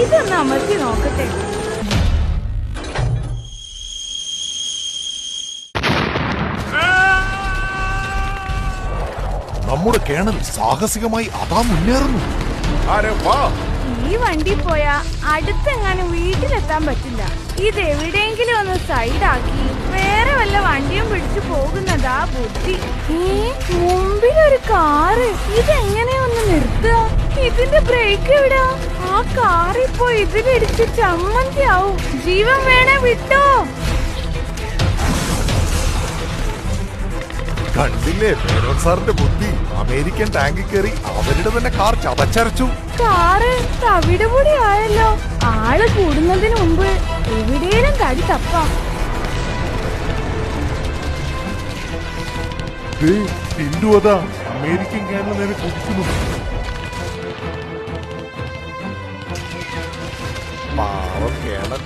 ഇതൊന്ന് അമർത്തി നോക്കട്ടെ. നമ്മുടെ കേണൽ സാഹസികമായി അതാ മുന്നേറുന്നു. ഈ വണ്ടി പോയാ അടുത്തെങ്ങാനും വീട്ടിലെത്താൻ പറ്റില്ല. ഇതെവിടെയെങ്കിലും ഒന്ന് സൈഡാക്കി വേറെ വല്ല വണ്ടിയും പിടിച്ചു പോകുന്നതാ ബുദ്ധി. മുമ്പിലൊരു കാറ്, ഇതെങ്ങനെയൊന്ന് നിർത്തുക? ഇതിന്റെ ബ്രേക്ക് എവിടാ? ആ കാറിപ്പോ ഇതിലിടിച്ച് ചമ്മന്തിയാവും. ജീവൻ വേണേ വിട്ടോ. കണ്ടില്ലേ മേനോൻ സാറിന്റെ ബുദ്ധി? അമേരിക്കൻ ടാങ്കിൽ കയറി അവരുടെ തന്നെ കാർ ചതച്ചരച്ചു. കാറ് തവിടുപൊടി ആയല്ലോ. ആള് കൂടുന്നതിന് മുമ്പ് എവിടെയും തടി തപ്പാം. അതാ അമേരിക്കൻ കേണൽ നേരെ കുതിക്കുന്നു. പാവം കേണൽ